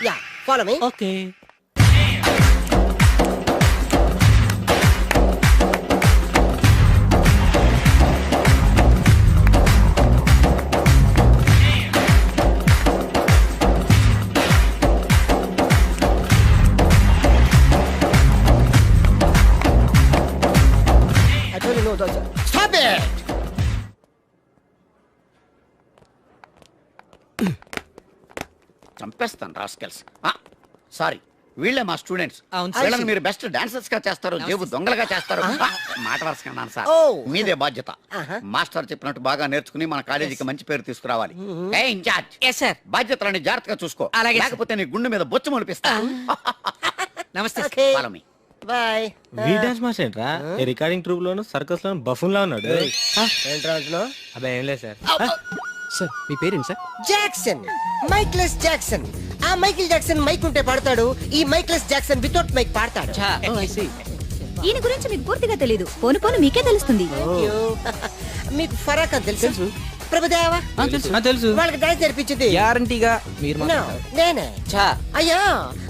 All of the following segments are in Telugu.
Yeah follow me. Okay. I told you no dogs. Stop it! చంపేస్తాను రాస్కెల్స్. సారీ, వీళ్ళే మా స్టూడెంట్స్. అవును సార్. వీళ్ళని మీరు బెస్ట్ డాన్సర్స్ గా చేస్తారు, జేబు దొంగలుగా చేస్తారు. మాట వరుసకన్నాను సార్. Oh. మీదే బాధ్యత. Uh-huh. మాస్టర్ చెప్పినట్టు బాగా నేర్చుకుని మన కాలేజీకి మంచి పేరు తీసుకురావాలి. ఏ ఇన్ఛార్జ్, ఎస్ సార్. బాధ్యతలని జాగ్రత్తగా చూసుకో. అలాగే సార్. లేకపోతే నీ గుండె మీద బొచ్చు మొలిపిస్తా. నమస్తే sir. Okay. Follow me. Bye. We dance master ఏంట్రా? ఏ రికార్డింగ్ ట్రూప్ లోను సర్కస్ లోను బఫూన్ లా ఉన్నాడు. ఏంట్రా అంటున్నావ్? అబ్బాయి ఏం లేదు సార్. సార్ మీ పేరేంటి సార్? Jackson, mikeless Jackson. ఆ మైకిల్ జాక్సన్ మైక్ ఉంటే పాడతాడు, ఈ మైక్లెస్ జాక్సన్ వితౌట్ మైక్ పాడతాడు. ఈయన గురించి మీకు పూర్తిగా తెలీదు. పోను పోను మీకే తెలుస్తుంది. మీకు ఫరాక్ అని తెలుసు? ప్రభుదేవా తెలుసు. వాళ్ళకి డాన్స్ నేర్పించింది గ్యారంటీగా మీరు No, నేనే. చా అయ్యా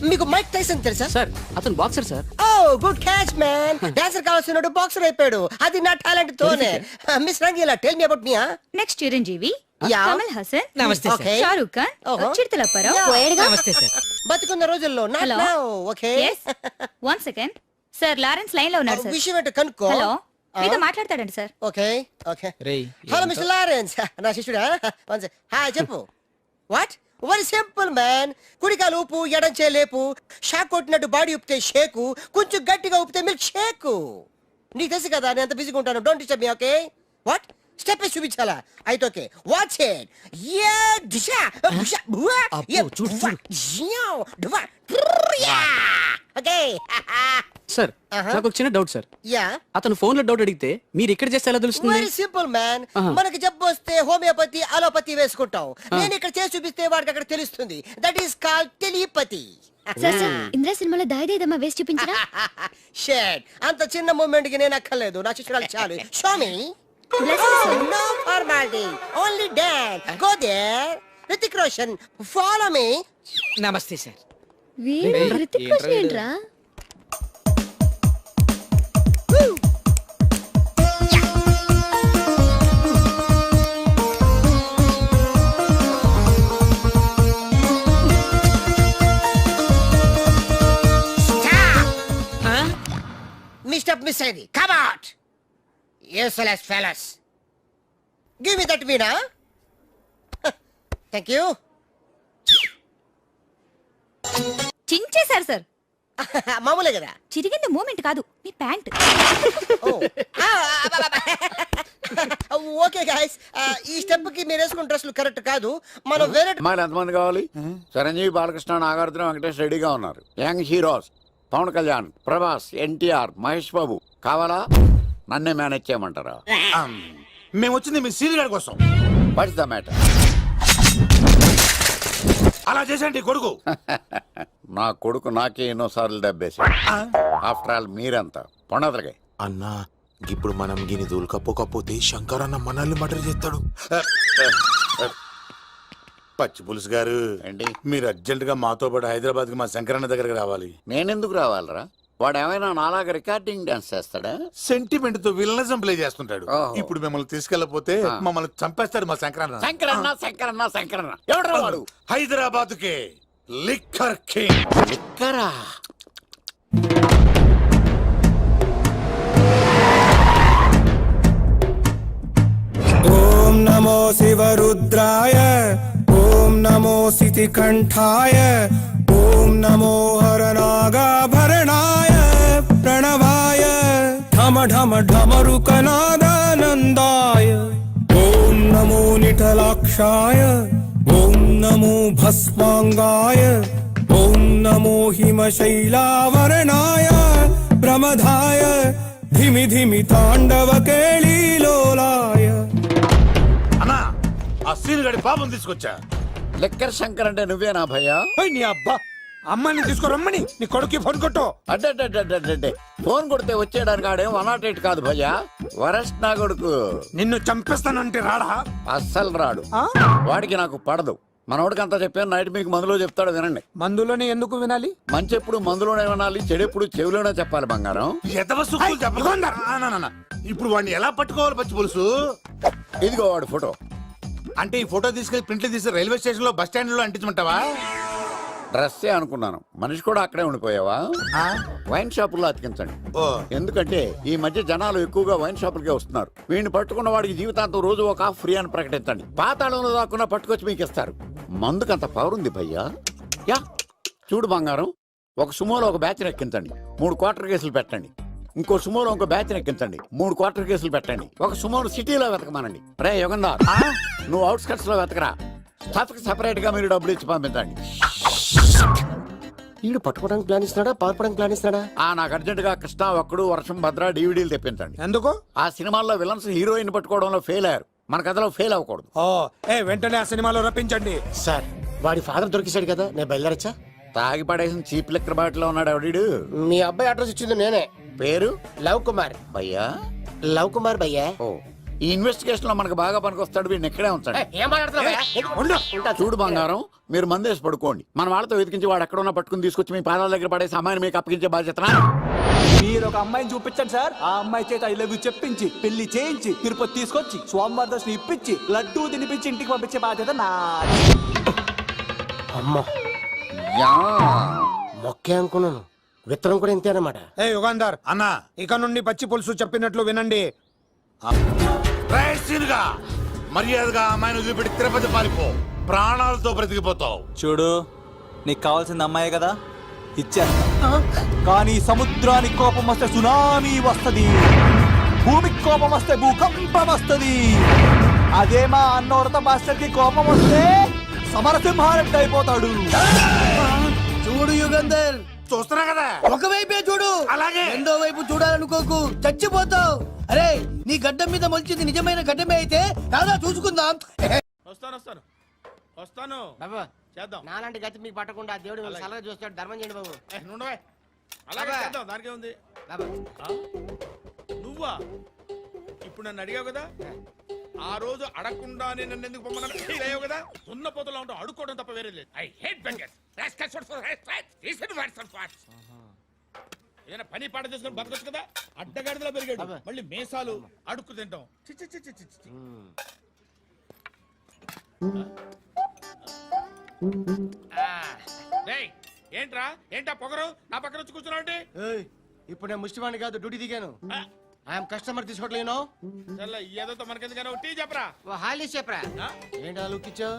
మీకు మైక్ టైసన్ తెలుసా? సార్ అతను boxer sir. Oh good catch man. Dancer కావాల్సినాడు బాక్సర్ అయిపోయాడు. అది నా టాలెంట్ తోనే. Miss Rangeela tell me about me. Next Chiranjeevi, yeah. Kamal Haasan, నమస్తే సార్. Okay. షారూక్ ఖాన్, ఓహో. చిరుతలప్పారావు, యా. పోయేడుగా. నమస్తే సార్. బతుకున్న రోజుల్లో not Hello. now, okay? Yes. 1 second. Sir Lawrence line లో ఉన్నారు సార్. విషయం ఏంటో కనుక్కో. హలో, మీతో మాట్లాడతాడండి సార్. Okay okay. రేయ్ హలో మిస్టర్ లారెన్స్. నా శిష్యుడా? హాయ్ చెప్పు. వాట్? Very simple man. కుడికాలు ఊపు, ఎడం చేలేపు. షాక్ కొట్టినట్టు బాడీ ఊపితే షేకు, కొంచెం గట్టిగా ఊపితే మిల్క్ షేకు. నీకు తెలుసు కదా నేను ఎంత బిజీగా ఉంటాను. Don't disturb me, okay? What? Step చూపించాలా? అయితే ఓకే, వాచ్ ఇట్. యా దిశా బుషా బువా. యా చూడు ఓకే. సార్ నాకు ఒక చిన్న డౌట్ సార్. యా అతను ఫోన్ లో డౌట్ అడిగితే మీరు ఇక్కడ చేస్తే ఎలా తెలుస్తుంది? Very simple man. Uh-huh. మనకి జబ్బు వస్తే హోమియోపతి అలోపతి వేసుకుంటాం. నేను ఇక్కడ చేసి చూపిస్తే వాడికి అక్కడ తెలుస్తుంది. That is called telepathy. Sir sir Indra సినిమాలో దాయిదేదమ్మా వేసి చూపించరా? షేట్ అంత చిన్న మూమెంట్ కి నేను అక్కర్లేదు. నా శిష్యురాలు చాలు. Show me. No formality, only dance. Go there. Hrithik Roshan, follow me. నమస్తే సార్. వీడు హృతిక్ రోషన్ ఏంట్రా? మీ స్టెప్ మిస్ అయింది. Come out. Useless fellows. Give me that Meena. Thank you. చించేశారు సార్. మామూలే కదా. చిరిగింది మూమెంట్ కాదు, మీ ప్యాంట్. ఓకే గైస్, ఈ స్టెప్ కి మీరు వేసుకున్న డ్రెస్లు కరెక్ట్ కాదు. మనం వేరే అమ్మాయిలు ఎంతమంది కావాలి? చిరంజీవి, బాలకృష్ణ, నాగార్జున, వెంకటేష్ రెడీగా ఉన్నారు. యంగ్ హీరోస్ పవన్ కళ్యాణ్, ప్రభాస్, ఎన్టీఆర్, మహేష్ బాబు కావాలా? నన్నే మేనేజ్ చేయమంటారా? మేము వచ్చింది మీ సీరియల్ గారి కోసం. What's the matter? అలా చేసేయండి కొడుకు. నా కొడుకు నాకే ఎన్నోసార్లు దెబ్బేసి. ఆఫ్టర్ ఆల్ మీరంతా పొండదలగా. అన్నా ఇప్పుడు మనం గిని దూల్కపోకపోతే శంకర్ అన్న మనల్ని మర్డర్ చేస్తాడు. పచ్చి పులుసు గారు ఏంటి? మీరు అర్జెంట్ గా మాతో పాటు హైదరాబాద్ కి మా శంకరన్న దగ్గరకు రావాలి. నేనెందుకు రావాలరా? వాడు ఏమైనా నాలాగా రికార్డింగ్ డాన్స్ చేస్తాడా? సెంటిమెంట్ తో విలనిజం ప్లే చేస్తుంటాడు. ఓహో. ఇప్పుడు మిమ్మల్ని తీసుకెళ్లపోతే మమ్మల్ని చంపేస్తాడు మా శంకరన్న. శంకరన్న శంకరన్న శంకరన్న ఎవడరా వాడు? హైదరాబాద్ కే లిక్కర్ కింగ్. లిక్కరా? ఓం నమో శివరుద్రాయ, ఓం నమో సితికంఠాయ, ఓం నమో హరనాగాభరణాయ ప్రణవాయ ఢమ ఢమ ఢమరుకనాదానందాయ, ఓం నమో నిఠలాక్షాయ, ఓం నమో భస్మాంగాయ, ఓం నమో హిమశైలావరణాయ ప్రమదాయ ధిమి ధిమి తాండవ కేళీలోలాయ. అన్నా ఆ సీరియల్ గారి పాపం తీసుకొచ్చా. లిక్కర్ శంకర్ అంటే నువ్వేనా భయ్యా? నీ అబ్బా అమ్మని తీసుకురమ్మని నీ కొడుకు ఫోన్ కొట్టు. అడ్డే ఫోన్ కొడితే వచ్చేయడానికి ఆడేం 108 కాదు భయ్యా, వరస్ట్ నా కొడుకు. నిన్ను చంపేస్తానంటే రాడా? అస్సలు రాడు. వాడికి నాకు పడదు. మనోడికి అంతా చెప్పాను, నైట్ మీకు మందులో చెప్తాడు వినండి. మందులోనే ఎందుకు వినాలి? మంచి ఎప్పుడు మందులోనే వినాలి, చెడు ఎప్పుడు చెవిలోనే చెప్పాలి బంగారం. ఎదవ సుక్కులు చెప్పకుండా ఇప్పుడు వాడిని ఎలా పట్టుకోవాలి పచ్చి పులుసు? ఇదిగో వాడు ఫోటో. అంటే ఈ ఫోటో తీసుకెళ్లి ప్రింట్లు తీసి రైల్వే స్టేషన్ లో బస్ స్టాండ్ లో అంటించమంటావా? డ్రెస్సే అనుకున్నాను, మనిషి కూడా అక్కడే ఉండిపోయావా? వైన్ షాపుల్లో అతికించండి. ఓ. ఎందుకంటే ఈ మధ్య జనాలు ఎక్కువగా వైన్ షాపులకే వస్తున్నారు. వీడిని పట్టుకున్న వాడికి జీవితాంతం రోజు ఒక ఆఫ్ ఫ్రీ అని ప్రకటించండి. పాతాళంలో దాక్కున్నా పట్టుకొచ్చి మీకు ఇస్తారు. మందుకంత పవర్ ఉంది భయ్యా. యా చూడు బంగారం, ఒక సుమోలో ఒక బ్యాచ్ ఎక్కించండి, 3 క్వార్టర్ కేసులు పెట్టండి. ఇంకో సుమోలో ఇంకో బ్యాచ్ ఎక్కించండి, 3 క్వార్టర్ కేసులు పెట్టండి. ఒక సుమోను సిటీలో వెతకమానండి. రే యుగంధర్, నువ్వు అవుట్స్కట్స్ లో వెతకరా. స్టాఫ్ కి సెపరేట్ గా మీరు డబ్బులు ఇచ్చి పంపించండి. వీడు పట్టుకోవడానికి ప్లాన్ ఇస్తున్నాడా, పాల్పడానికి ప్లాన్ ఇస్తున్నాడా? నాకు అర్జెంట్ గా కృష్ణ, ఒక్కడు, వర్షం, భద్ర డివిడీలు తెప్పించండి. ఎందుకు? ఆ సినిమాల్లో విలన్స్ హీరోయిన్ పట్టుకోవడంలో ఫెయిల్ అయ్యారు, మన కథలో ఫెయిల్ అవ్వకూడదు. ఓ వెంటనే ఆ సినిమాలో రప్పించండి. సార్ వాడి ఫాదర్ దొరికేశాడు కదా, నేను బయలుదేరచ్చా? తాగి పడేసిన చీప్ లెక్కర్ బాటిలో ఉన్నాడు ఎవడీడు. మీ అబ్బాయి అడ్రస్ ఇచ్చింది నేనే. పేరు లవ్ కుమార్. భయ్యా? లవ్ కుమార్ భయ్యా. ఓ, ఈ ఇన్వెస్టిగేషన్ లో మనకు బాగా పనికొస్తాడు, వీడిని ఎక్కడే ఉంచండి. ఏం మాట్లాడుతున్నావు? చూడు బంగారం, మీరు మందేసి పడుకోండి. మన వాళ్ళతో వెతికించి వాడు ఎక్కడ ఉన్నా పట్టుకుని తీసుకొచ్చి మీ పాదాల దగ్గర పడేసి అమ్మాయిని మీకు అప్పగించే బాధ్యత. మీరు ఒక అమ్మాయిని చూపించండి సార్. ఆ అమ్మాయి చేత ఐ లవ్ యూ చెప్పించి పెళ్లి చేయించి తిరుపతి తీసుకొచ్చి స్వామివారి దర్శనం ఇప్పించి లడ్డూ తినిపించి ఇంటికి పంపించే బాధ్యత నాది. అమ్మా యా, మొక్కే అనుకున్నాను, విత్తనం కూడా ఇంతే అన్నమాట. ఏ యుగాంధర్ అన్నా ఇక నుండి పచ్చి పులుసు చెప్పినట్లు వినండి. గా మర్యాదగా అమ్మాయిని వదిలిపెట్టి తిరుపతి పారిపో, ప్రాణాలతో బ్రతికిపోతావు. చూడు, నీకు కావాల్సింది అమ్మాయే కదా, ఇచ్చేస్తా. కానీ సముద్రానికి కోపం వస్తే సునామీ వస్తది, భూమికి కోపం వస్తే భూకంపం వస్తది. అదే మా అన్నోరత మాస్టర్ కి కోపం వస్తే సమరసింహారెడ్డి అయిపోతాడు. చూడు యుగంధర్, చూస్తున్నా కదా, ఒకవైపే చూడు, అలాగే రెండో వైపు చూడాలనుకోకు, చచ్చిపోతావు. అరే నీ గడ్డం మీద మొలిచింది నిజమైన గడ్డమే అయితే రాదా చూసుకుందాం. వస్తాను బాబా చేద్దాం. నాలాంటి గతి మీకు పట్టకుండా దేవుడు సలహా చూస్తాడు, ధర్మం చేయండి బాబు. అలాగే చేద్దాం, దానికే ఉంది. బాబా నువ్వా ఇప్పుడు నన్ను అడిగావు కదా, ఆ రోజు అడగకుండానే నన్ను ఎందుకు పొమ్మన్నా ఫీల్ అయ్యావు కదా. ఉన్న పోతలో ఉంటావు, అడుక్కోవడం తప్ప వేరే లేదు. I hate bangers. ఏదైనా పని పాట చేసుకుని బతకొచ్చు కదా. అడ్డగాడిలో పెరిగాడు, మళ్ళీ మేసాలు అడుక్కు తింటాం. చి చి చి చి చి చి. రేయ్, ఏంటా పొగరు నా పక్కన వచ్చి కూర్చున్నావు అంటే? ఇప్పుడు నేను ముష్టివాణి కాదు, డ్యూటీ దిగాను. ఐఎమ్ కస్టమర్ తీసుకోవట్లేను. ఏదో మనకెందుకైనా టీ చెప్పరా. హాలీ చెప్పరా. ఏంటి లుక్ ఇచ్చావు?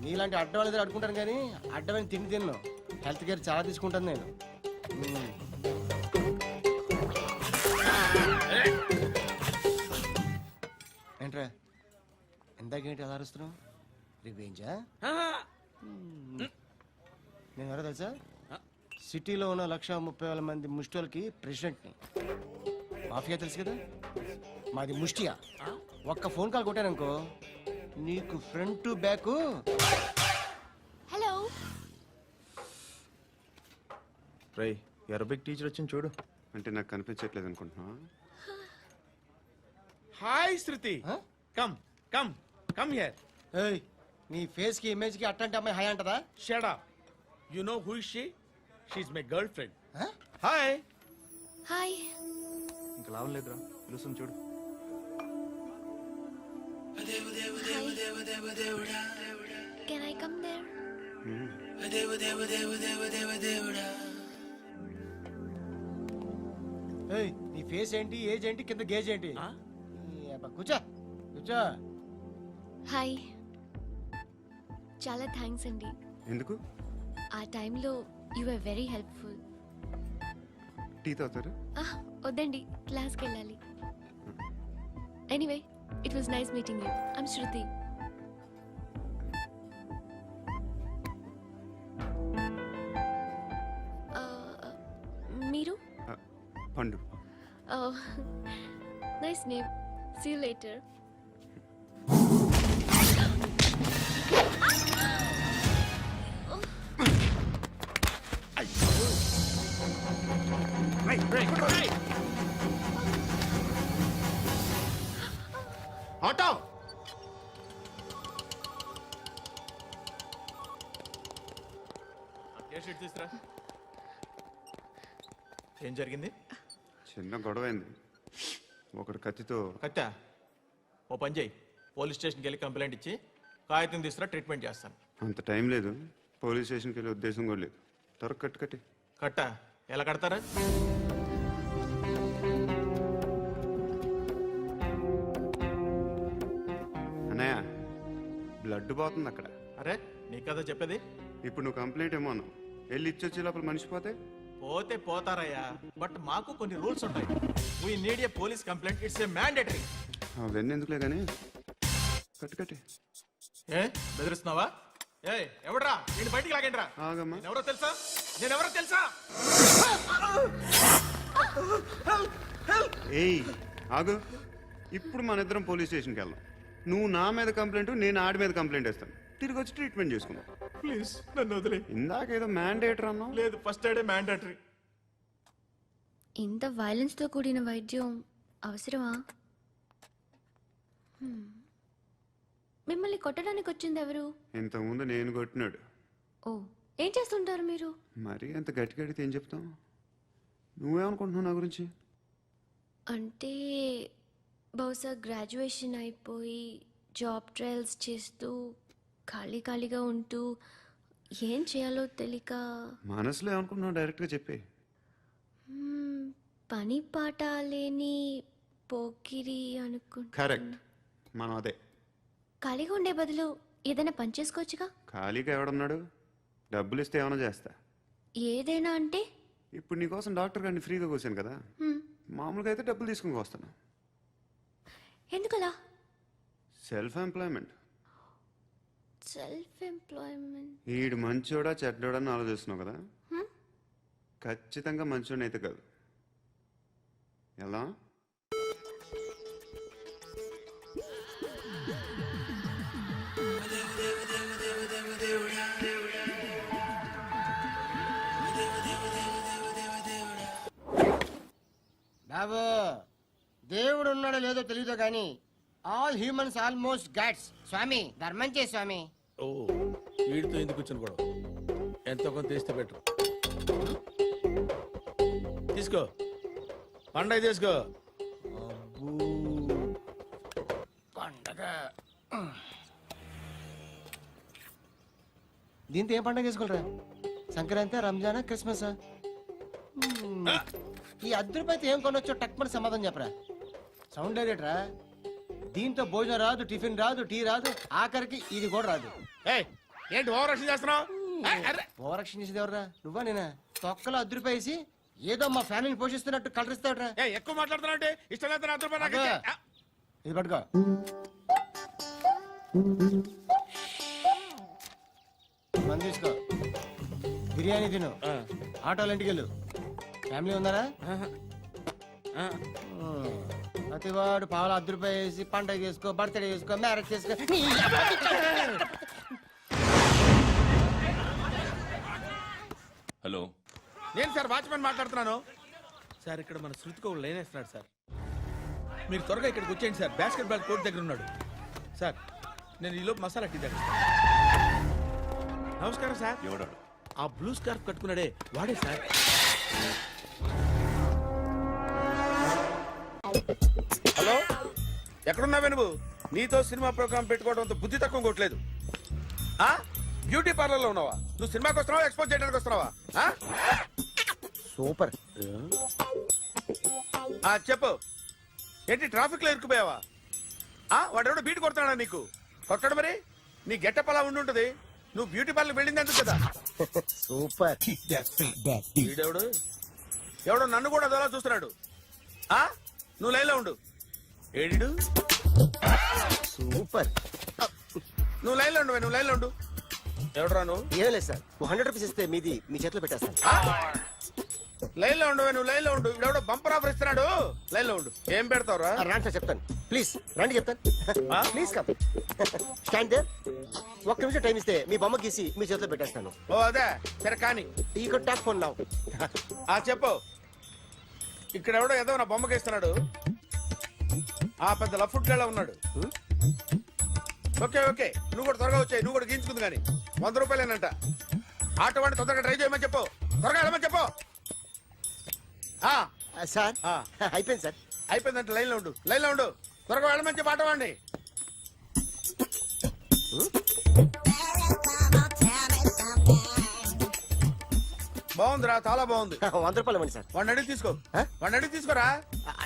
నీలాంటి అడ్డం వాళ్ళ దగ్గర అడుకుంటాను కానీ అడ్డమైన తిండి తిన్ను. హెల్త్ కేర్ చాలా తీసుకుంటాను నేను. ఏంట్రా ఎందాకేంటి అలా అరుస్తున్నావు? రివేంజా? నేను ఎవరో తెలుసా? సిటీలో ఉన్న 130,000 మంది ముష్టిలకి ప్రెసిడెంట్ని. మాఫియా తెలుసు కదా, మాది ముష్టియా. ఒక్క ఫోన్ కాల్ కొట్టాననుకో నీకు ఫ్రంట్ టు బ్యాక్. హలో, రై అరబిక్ టీచర్ వచ్చింది చూడు. అంటే నాకు కనిపించట్లేదు అనుకుంటున్నా. Hi Shruti, come come come here. ఏయ్, నీ ఫేస్ కి ఇమేజ్ కి అట్టంటే అమ్మాయి హాయ్ అంటదా? Shut up. You know who is she? She is my girlfriend. Hi. Hi. ఇంకా లాభం లేదురా, పిలుస్తుంది చూడు. Can I come there? ఏయ్, నీ ఫేస్ ఏంటి, ఏజ్ ఏంటి, కింద గేజ్ ఏంటి? కూర్చో కూర్చో. హాయ్. చాలా థ్యాంక్స్ అండి. ఎందుకు? ఆ టైంలో you are very helpful. Tea తాగుతారు? వద్దండి, క్లాస్కి వెళ్ళాలి. Anyway, it was nice meeting you. I'm Shruti. మీరు? Pandu. Nice name. See you later. Auto ఏంట్రా ఏం జరిగింది? చిన్న గొడవ అయింది. ఒకడు కత్తితో కట్టా ఓ పని చేయి, పోలీస్ స్టేషన్కి వెళ్ళి కంప్లైంట్ ఇచ్చి కాగితం తీసుకురా, ట్రీట్మెంట్ చేస్తాను. అంత టైం లేదు. పోలీస్ స్టేషన్కి వెళ్ళే ఉద్దేశం కూడా లేదు. త్వరగా కట్టి కట్టా ఎలా కడతారా? అన్నయ్య, బ్లడ్ పోతుంది అక్కడ. అరే నీ కదా చెప్పేది. ఇప్పుడు నువ్వు కంప్లైంట్ ఏమో అన్నావు. వెళ్ళి ఇచ్చొచ్చే లోపల మనిషి పోతే పోతే పోతారయ్యా, బట్ మాకు కొన్ని రూల్స్ ఉంటాయి. We need a police complaint, it's a mandatory. అవన్నీ ఎందుకులే కానీ కట్టి ఏ బెదిరిస్తున్నావా? ఏ ఎవడ్రా నేను బయటికి లాగండిరా. ఆగమ్మా. ఎవరో తెలుసా? నేనెవరో తెలుసా? ఏయ్ ఆగు. ఇప్పుడు మన ఇద్దరం పోలీస్ స్టేషన్కి వెళ్దాం. నువ్వు నా మీద కంప్లైంట్, నేను ఆడి మీద కంప్లైంట్ వేస్తాను. తిరిగి వచ్చి ట్రీట్మెంట్ చేసుకుందాం. ప్లీజ్ నన్ను వదిలే. ఇందాకేదో మ్యాండేటర్ అన్నావు. లేదు, ఫస్ట్ ఎయిడే మ్యాండేటరీ. ఇంత వైలెన్స్ తో కూడిన వైద్యం అవసరమా? మిమ్మల్ని కొట్టడానికి వచ్చింది ఎవరు? ఇంతకుముందు నేను కొట్టినాడు. ఓ, ఏం చేస్తుంటారు మీరు? మరి అంత గట్టి గడితే ఏం చెప్తావు? నువ్వేమనుకుంటున్నావు నా గురించి? అంటే బహుశా గ్రాడ్యుయేషన్ అయిపోయి జాబ్ ట్రయల్స్ చేస్తూ ఖాళీగా ఉంటూ ఏం చేయాలో తెలియక మనసులో ఏమనుకుంటున్నావు డైరెక్ట్గా చెప్పే. పని పాట లేని పోకిరి అనుకుంటా. కరెక్ట్, మనం అదే. ఖాళీగా ఉండే బదులు ఏదైనా పని చేసుకోవచ్చుగా. ఖాళీగా ఎవడున్నాడు? డబ్బులు ఇస్తే ఏమైనా చేస్తా. ఏదైనా అంటే? ఇప్పుడు నీకోసం డాక్టర్ గారిని ఫ్రీగా కూర్చాను కదా. మామూలుగా అయితే డబ్బులు తీసుకుని వస్తాను. ఎందుకలా? Self employment. Self employment. ఈడు మంచోడా చెడ్డోడా అని ఆలోచిస్తున్నావు కదా. ఖచ్చితంగా మంచోడని అయితే కాదు. ఎలా? బాబు, దేవుడు ఉన్నాడో లేదో తెలియదు కానీ ఆల్ హ్యూమన్స్ ఆల్మోస్ట్ గాడ్స్. స్వామి ధర్మం చే స్వామి. ఓ వీడితో ఎందుకు కూర్చొని కూడా ఎంతో కొంత తీస్తే బెటర్. తీసుకో, పండగ తీసుకో. పండగ దీంతో ఏం పండగ చేసుకోలేరా? సంక్రాంతి, రంజానా, క్రిస్మస్? ఈ అద్దరిపైతే ఏం కొనొచ్చో టక్మని సమాధానం చెప్పరా. సౌండ్ డైరెక్టరా. దీంతో భోజనం రాదు, టిఫిన్ రాదు, టీ రాదు, ఆఖరికి ఇది కూడా రాదు. ఏంటి ఓవర్ రక్షణ చేస్తున్నావు? ఓవరక్షణ చేసేది ఎవరా? నువ్వా నేనా? తొక్కలో అద్దరిపై వేసి ఏదో మా ఫ్యామిలీని పోషిస్తున్నట్టు కలరిస్తావుట్రా. ఎక్కువ మాట్లాడుతున్నావు అంటే ఇష్టం లేదు. ఇది పట్టుకో. మంది తీసుకో, బిర్యానీ తిను, ఆటోలు ఇంటికి వెళ్ళు. ఫ్యామిలీ ఉన్నారా? ప్రతివాడు పావులు ₹10 వేసి పండగ చేసుకో, బర్త్డే చేసుకో, మ్యారేజ్ చేసుకో. హలో, నేను సార్ వాచ్మెన్ మాట్లాడుతున్నాను. సార్ ఇక్కడ మన శృతికో లైన్ వేస్తున్నాడు సార్. మీరు త్వరగా ఇక్కడికి వచ్చేయండి సార్. బాస్కెట్ బాల్ కోర్ట్ దగ్గర ఉన్నాడు సార్. నేను ఈలోపు మసాలా టీ దగ్గర. నమస్కారం సార్. ఎవడాడు? ఆ బ్లూ స్కార్ఫ్ కట్టుకున్నాడే వాడే సార్. హలో, ఎక్కడున్నావే నువ్వు? నీతో సినిమా ప్రోగ్రామ్ పెట్టుకోవడంతో బుద్ధి తక్కువ కొట్టలేదు. బ్యూటీ పార్లర్ లో ఉన్నావా? నువ్వు సినిమాకి వస్తున్నావా, ఎక్స్పోజ్ చేయడానికి వస్తున్నావా? సూపర్. చెప్పు, ఏంటి ట్రాఫిక్ లో ఇరుక్కుపోయావా? వాడెవడో బీట్ కొడుతున్నాడా నీకు? కొట్టడు మరి. నీ గెట్టప్ అలా ఉండుంటది. నువ్వు బ్యూటీ పార్లర్ వెళ్ళింది ఎందుకు కదా? సూపర్. వీడెవడు? ఎవడో నన్ను కూడా అదోలా చూస్తున్నాడు. నువ్వు లైన్లో ఉండు. ఏడు సూపర్. నువ్వు లైన్లో ఉండు. నువ్వు లైన్లో ఉండు. ఎవడరా నువ్వు? ఏం లేదు సార్, ₹100 ఇస్తే మీది మీ చేతిలో పెట్టేస్తాను. లైన్లో ఉండు. నువ్వు లైన్లో ఉండు. ఎవడో బంపర్ ఆఫర్ ఇస్తున్నాడు. లైన్లో ఉండు. ఏం పెడతావురా? రాండి సార్, చెప్తాను. ప్లీజ్ రండి, చెప్తాను. Please come. Stand there. ఒక్క నిమిషం టైం ఇస్తే మీ బొమ్మ గీసి మీ చేతిలో పెట్టేస్తాను. ఓ అదే సరే కానీ. ఈ కుడ్ టాక్ ఫోన్ నౌ. చెప్పు. ఇక్కడ ఎవడో ఏదో నా బొమ్మకి ఇస్తున్నాడు. పెద్ద లఫుట్ గేళ ఉన్నాడు. ఓకే ఓకే, నువ్వు కూడా త్వరగా వచ్చాయి. నువ్వు కూడా గీంచుకుంది కానీ ₹100 అంట. ఆటో వాడిని తొందరగా డ్రైవ్ చేయమని చెప్పు, త్వరగా వెళ్ళమని చెప్పు. సార్ అయిపోయింది సార్. అయిపోయిందంటే లైన్లో ఉండు, లైన్లో ఉండు, త్వరగా వెళ్ళమని చెప్పు ఆటో వాడిని. బాగుందిరా, చాలా బాగుంది. 100 రూపాయలు ఇవ్వండి సార్. వాడిని అడిగి తీసుకో, వాడిని అడిగి తీసుకోరా,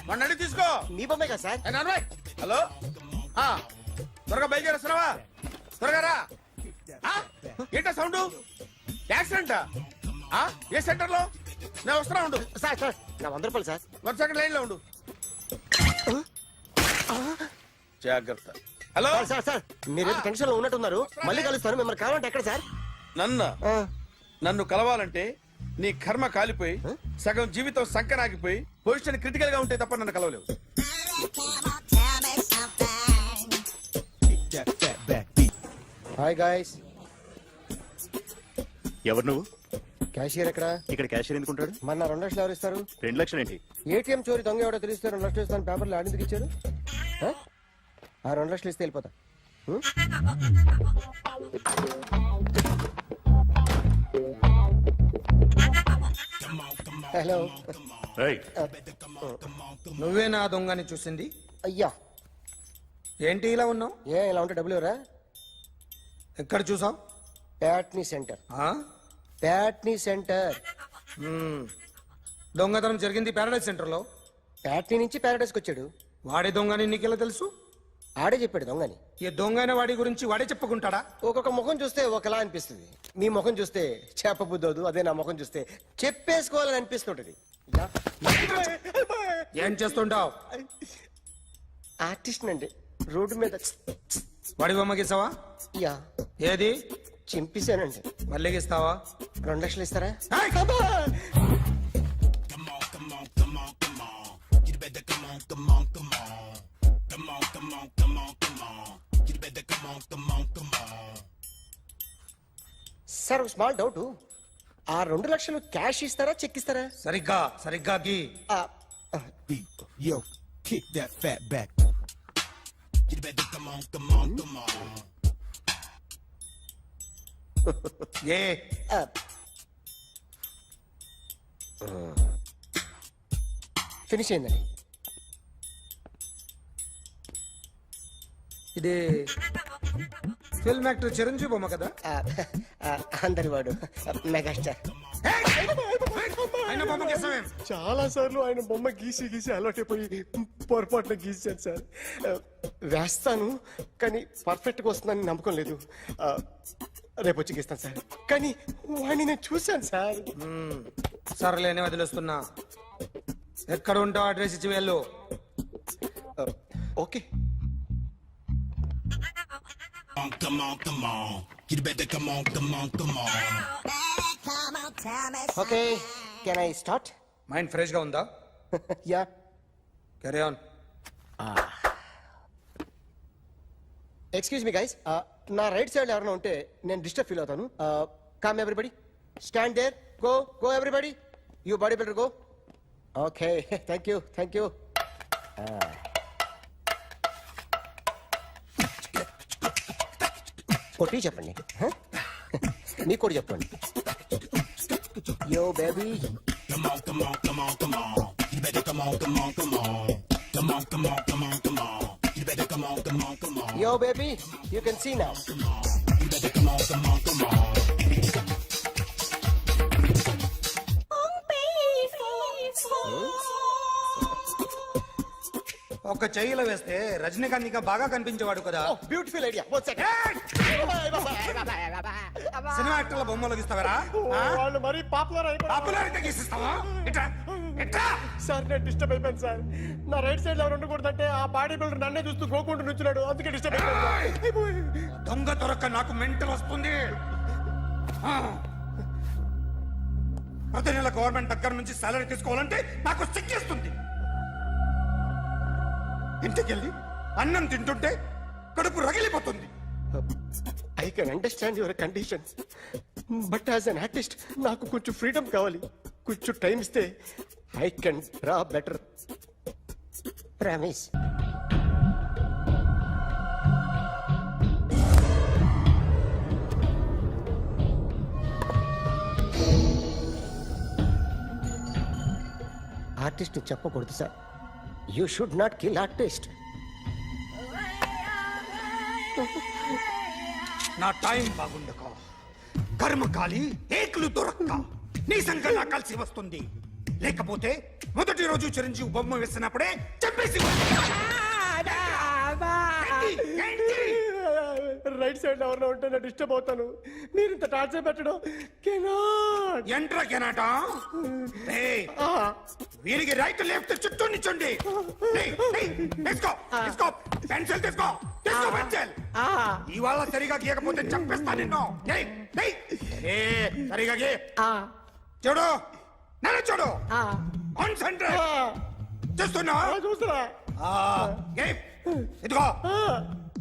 వాడిని అడిగి తీసుకో. మీ బొమ్మే కదా సార్. ఏ నాన్నబాయ్, హలో, త్వరగా బయలుదేరేస్తున్నావా? త్వరగా రా. ఏంటా సౌండ్? యాక్సిడెంటా? ఏ సెంటర్ లో? నేను వస్తున్నా, ఉండు. సార్ సార్ నా 100 రూపాయలు సార్. 1 సెకండ్ లైన్ లో ఉండు. జాగ్రత్త. హలో సార్ సార్ సార్ మీరేదో టెన్షన్ లో ఉన్నట్టున్నారు. మళ్ళీ కలుస్తాను. మిమ్మల్ని కావాలంటే ఎక్కడ సార్? నన్ను కలవాలంటే నీ కర్మ కాలిపోయి సగం జీవితం సంకరాగిపోయి పొజిషన్ క్రిటికల్ గా ఉంటే తప్ప నన్ను కలవలేవు. Hi guys. ఎవరు నువ్వు? క్యాషియర్ ఎక్కడ? ఇక్కడ క్యాషియర్ ఎందుకుంటాడు? మన 2 లక్షలు ఎవరు ఇస్తారు? 2 లక్షలు ఏంటి? ఏటీఎం చోరీ దొంగ ఎవడో తెలిస్తే 2 లక్షలు ఇస్తాను పేపర్లు ఆడిందుకు ఇచ్చారు. ఆ 2 లక్షలు ఇస్తే వెళ్ళిపోతా. హలో. నువ్వే నా దొంగని చూసింది? అయ్యా ఏంటి ఇలా ఉన్నావు? ఇలా ఉంటే డబ్బులు ఎవరా? ఎక్కడ చూసావు? ప్యాట్నీ సెంటర్. ప్యాట్నీ సెంటర్. దొంగతనం జరిగింది ప్యారడైజ్ సెంటర్ లో. ప్యాట్నీ నుంచి ప్యారడైస్కి వచ్చాడు. వాడే దొంగని నీకెలా తెలుసు? ఆడే చెప్పాడు దొంగని. ఈ దొంగైన వాడి గురించి వాడే చెప్పుకుంటాడా? ఒక్కొక్క ముఖం చూస్తే ఒకలా అనిపిస్తుంది. మీ ముఖం చూస్తే చెప్పబుద్దోదు. అదే నా ముఖం చూస్తే చెప్పేసుకోవాలని అనిపిస్తుంటది. ఏం చేస్తుంటావు? ఆర్టిస్ట్ అండి. రోడ్డు మీద వాడి బొమ్మ గీసావా? యా ఏది? చింపేశానండి. మళ్ళీ గీస్తావా? 2 లక్షలు ఇస్తారా? సార్ ఒక స్మాల్ డౌట్. ఆ 2 లక్షలు క్యాష్ ఇస్తారా చెక్ ఇస్తారా? సరిగ్గా సరిగ్గా గీ. Yo, kick that fat back. You better come on, come on, come on. A finish అయిందండి. ఇది ఫిల్మ్ యాక్టర్ చిరంజీవి బొమ్మ కదా? అందరి వాడు మెగాస్టార్. ఆయన బొమ్మ గీసావేం? చాలా సార్లు ఆయన బొమ్మ గీసి గీసి అలవాటైపోయి పొరపాటున గీసాను సార్. వేస్తాను కానీ పర్ఫెక్ట్ గా వస్తుందని నమ్మకం లేదు. రేపు వచ్చి గీస్తాను సార్. కానీ వాడిని నేను చూశాను సార్. సర్లేనే వదిలేస్తున్నా. ఎక్కడ ఉంటావు అడ్రస్ ఇచ్చి వెళ్ళు. Okay. Come on, come on. You better come on, come on, come on. Okay can I start? Mind fresh గా ఉందా? Yeah carry on. Excuse me guys. నా రైట్ సైడ్ ఎవరైనా ఉంటే నేను డిస్టర్బ్ ఫీల్ అవుతాను. Come everybody, stand there, go go everybody, you body builder go. Okay thank you thank you. కొట్టి చెప్పండి. మీకు కూడా చెప్పండి. Yo baby. Come on, come on, come on, come on. You better come on, come on, come on. Come on, come on, come on, come on. You better come on, come on, come on. Yo baby, you can see now. You better come on, come on, come on. ఒక చెయ్యిలో వేస్తే రజనీకాంత్ ఇంకా బాగా కనిపించేవాడు కదా. Beautiful idea. One second. Cinema యాక్టర్ల బొమ్మలు గీస్తావరా? వాళ్ళు మరి పాపులర్ పాపులారిటీ గీసిస్తావా? ఇట్రా ఇట్రా. సార్ నేను డిస్టర్బ్ అయిపోయాను సార్. నా రైట్ సైడ్ ఎవరు ఉండకూడదంటే ఆ బాడీ బిల్డర్ నన్నే చూస్తూ గోకుంటూ నుంచున్నాడు. అందుకే డిస్టర్బ్ అయిపోయాను. దొంగ దొరక్క నాకు మెంటల్ వస్తుంది. ప్రతి నెల గవర్నమెంట్ దగ్గర నుంచి సాలరీ తీసుకోవాలంటే నాకు సిగ్గేస్తుంది. ఇంటికెళ్ళి అన్నం తింటుంటే కడుపు రగిలిపోతుంది. I can understand your conditions but as an artist నాకు కొంచెం ఫ్రీడమ్ కావాలి. కొంచెం టైం ఇస్తే I can draw better. Promise. Artist చెప్పకూడదు sir. You should not kill artist. నా టైం బాగుండక కర్మకాలి ఏకులు దొరక్క నీ సంఘం నాకు కలిసి వస్తుంది. లేకపోతే మొదటి రోజు చిరంజీవి బొమ్మ వేసినప్పుడే చంపేసి రైట్ సైడ్ ఎవరిలో ఉంటే నేను డిస్టర్బ్ అవుతాను. మీరు ఇంత టార్చర్ పెట్టడం ఎంట్రా కెనాట. వీరికి రైట్ లెఫ్ట్ చుట్టూ నిచ్చండి. పెన్సిల్ తీసుకో, తీసుకో పెన్సిల్. ఇవాళ సరిగా గీయకపోతే చంపేస్తా నిన్ను. సరిగా గీ. చూడు, నన్ను చూడు. కాన్సంట్రేట్ చూస్తున్నా. ఇదిగో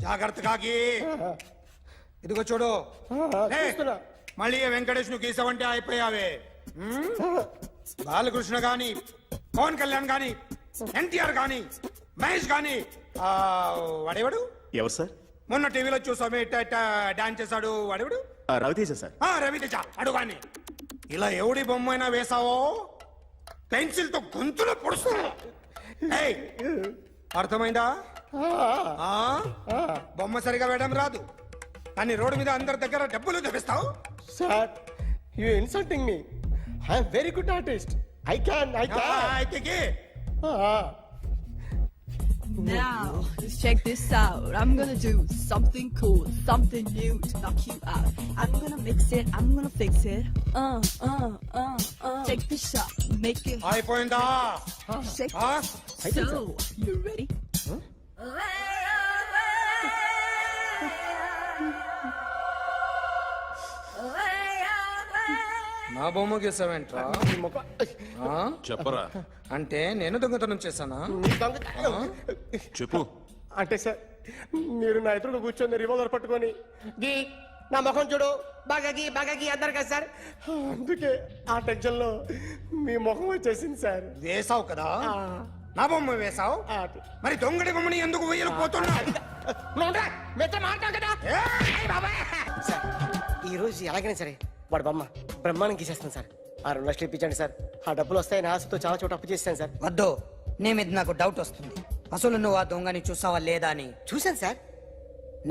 జాగ్రత్తగా గీ. ఇదిగో చూడు. మళ్ళీ వెంకటేష్ ను గీసావంటే అయిపోయావే. బాలకృష్ణ గాని, పవన్ కళ్యాణ్ గాని, ఎన్టీఆర్ గాని, మహేష్ గాని, వాడేవాడు ఎవరు సార్? మొన్న టీవీలో చూసామే డాన్స్ చేశాడు వాడేవాడు? రవితేజ సార్. రవితేజ అడు గాని. ఇలా ఎవడి బొమ్మైనా వేసావో పెన్సిల్ తో గొంతులో పొడుస్తా. అర్థమైందా? బొమ్మ సరిగా వేయడం రాదు కానీ రోడ్డు మీద అందరి దగ్గర డబ్బులు తెప్పిస్తావు. Sir, you insulting me. I'm very good artist. I can. అయితే Now, let's check this out. I'm gonna do something cool, something new to knock you out. I'm gonna mix it, I'm gonna fix it. Take the shot, make it అయిపోయిందా? shake. So, you ready? నా బొమ్మ గీసావేంట్రా? చెప్పరా. అంటే నేను దొంగతనం చేశానా? చెప్పు. అంటే సార్, మీరు నా ఎదురుగా కూర్చొని రివాల్వర్ పట్టుకొని గీ, నా ముఖం చూడు, బాగా గీ అన్నారు కదా సార్. అందుకే ఆ టెన్షన్ లో మీ ముఖం వచ్చేసింది సార్. వేసావు కదా, నా బొమ్మ వేసావు. మరి దొంగడి బొమ్మని ఎందుకు వేయలేకపోతున్నా? ఈ రోజు ఎలాగైనా సరే వాడు బొమ్మ బ్రహ్మాండం గీసేస్తాను సార్. ఆ 2 లక్షలు ఇప్పించండి సార్. ఆ డబ్బులు వస్తాయని ఆశతో చాలా చోట అప్పు చేస్తాను సార్. వద్దు, నీ మీద నాకు డౌట్ వస్తుంది. అసలు నువ్వు ఆ దొంగని చూసావా లేదా అని. చూశాను సార్.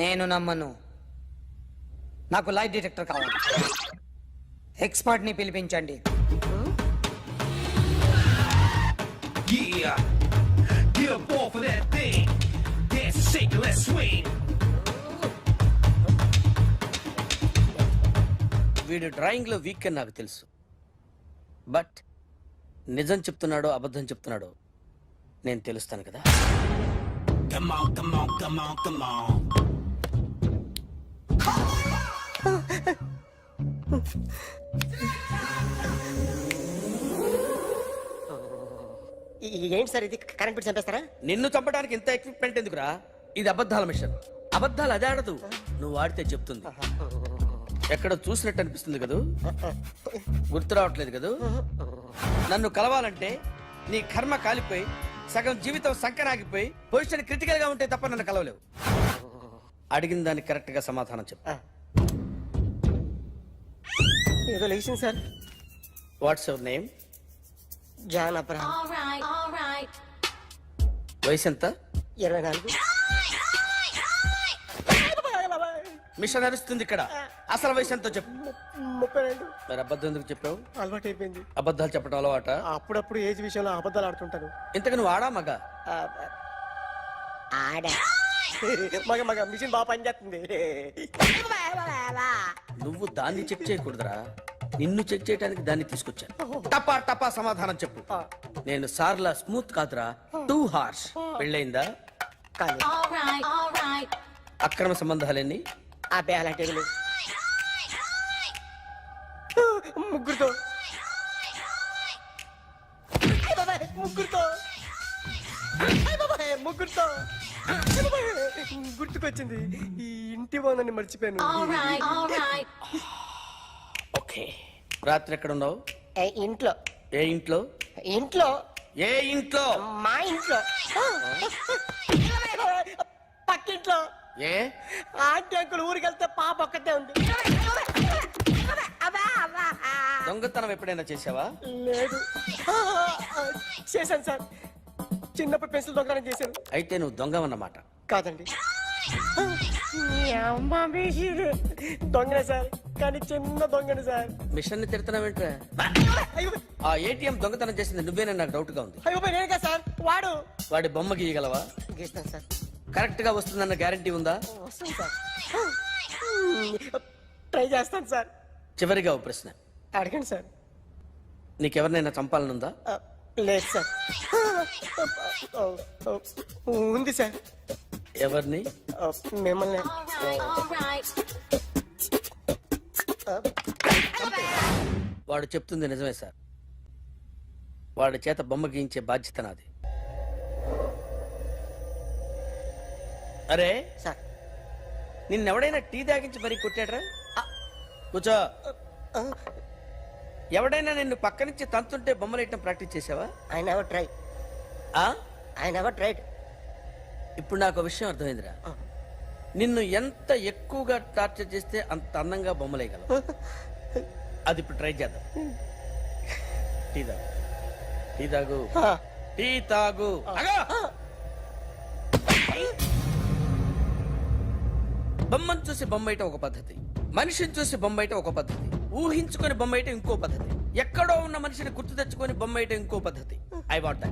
నేను నమ్మను. నాకు లైట్ డిటెక్టర్ కావాలి. ఎక్స్పర్ట్ ని పిలిపించండి. వీడు డ్రాయింగ్ లో వీక్ అని నాకు తెలుసు. బట్ నిజం చెప్తున్నాడో అబద్ధం చెప్తున్నాడో నేను తెలుస్తాను కదా. Come on, come on, come on, come on. ఏంటి సార్ ఇది? కరెంట్ బిల్ చంపేస్తారా? నిన్ను చంపడానికి ఇంత ఎక్విప్మెంట్ ఎందుకురా? ఇది అబద్ధాల మిషన్. అబద్ధాలు అదే ఆడదు, నువ్వు ఆడితే చెప్తుంది. ఎక్కడ చూసినట్టు అనిపిస్తుంది కదూ, గుర్తు రావట్లేదు కదూ. నన్ను కలవాలంటే నీ కర్మ కాలిపోయి సగం జీవితం సంకరాగిపోయి పొజిషన్ క్రిటికల్ గా ఉంటే తప్ప నన్ను కలవలేవు. అడిగిన దానికి కరెక్ట్ గా సమాధానం చెప్పు. ఏదో లేచింది sir. What's your name? John Abraham. వయసు ఎంత? 24. మిషన్ నడుస్తుంది ఇక్కడ. అసలు వయసు ఎంతో చెప్పు. 32. మరి అబద్ధం ఎందుకు చెప్పావు? అలవాటు అయిపోయింది. అబద్ధాలు చెప్పడం అలవాట? అప్పుడప్పుడు ఏజ్ విషయంలో అబద్ధాలు ఆడుతుంటాను. ఇంతకు నువ్వు ఆడా మగ? ఆడా. మగ మిషన్ బాగా పనిచేస్తుంది. నువ్వు దాన్ని చెక్ చేయకూడదురా, నిన్ను చెక్ చేయడానికి దాన్ని తీసుకొచ్చాను. టపా టపా సమాధానం చెప్పు. నేను సార్లా స్మూత్ కాదురా, టూ హార్ష్. పెళ్ళయిందా? అక్రమ సంబంధాలన్నీ? అబ్బే అలాంటి ముగ్గురుతో గుర్తుకొచ్చింది. ఈ ఇంటి బాగుందని మర్చిపోయాను. ఓకే. రాత్రి ఎక్కడ ఉన్నావు? ఇంట్లో. ఏ ఇంట్లో? ఇంట్లో. ఏ ఇంట్లో? మా ఇంట్లో. పక్కింట్లో. ఏ ఆంటీ అంకుల్ ఊరికి వెళ్తే పాప ఒక్కతే ఉంది. దొంగతనం ఎప్పుడైనా చేసావా? లేదు. చేశాను సార్, చిన్నప్పుడు పెన్సిల్ దొంగతనం చేశాను. అయితే నువ్వు దొంగవన్నమాట. కాదండి, దొంగనే సార్, కానీ చిన్న దొంగని సార్. మిషన్ ని తిడుతున్నావేంట్రా? ఆ ఏటీఎం దొంగతనం చేసింది నువ్వేనని నాకు డౌట్ గా ఉంది. అయ్యో నేనే సార్, వాడి బొమ్మ గీయగలవా? గీస్తాను సార్. కరెక్ట్ గా వస్తుందన్న గ్యారంటీ ఉందా? వస్తాను సార్, ట్రై చేస్తాను సార్. చివరిగా ఓ ప్రశ్న అడగండి సార్. నీకెవరినైనా చంపాలనుందా? లేదు సార్. ఉంది సార్. ఎవరిని? మిమ్మల్ని. వాడు చెప్తుంది నిజమే సార్. వాడి చేత బొమ్మ గీయించే బాధ్యత నాది. అరే సార్, నిన్నెవడైనా టీ తాగించి మరీ కొట్టాడ్రా? కూర్చో. ఎవడైనా నిన్ను పక్క నుంచి తంతుంటే బొమ్మలేయటం ప్రాక్టీస్ చేసావా? I never try. I never tried. ఇప్పుడు నాకు ఒక విషయం అర్థమైందిరా. నిన్ను ఎంత ఎక్కువగా టార్చర్ చేస్తే అంత అందంగా బొమ్మలేయగలవు. అది ఇప్పుడు ట్రై చేద్దాం. టీ తాగు, టీ తాగు, టీ తాగు. బొమ్మను చూసి బొమ్మయటం ఒక పద్ధతి, మనిషిని చూసి బొమ్మయటం ఒక పద్ధతి, ఊహించుకొని బొమ్మయటం ఇంకో పద్ధతి, ఎక్కడో ఉన్న మనిషిని గుర్తు తెచ్చుకొని బొమ్మయటం ఇంకో పద్ధతి. I want that.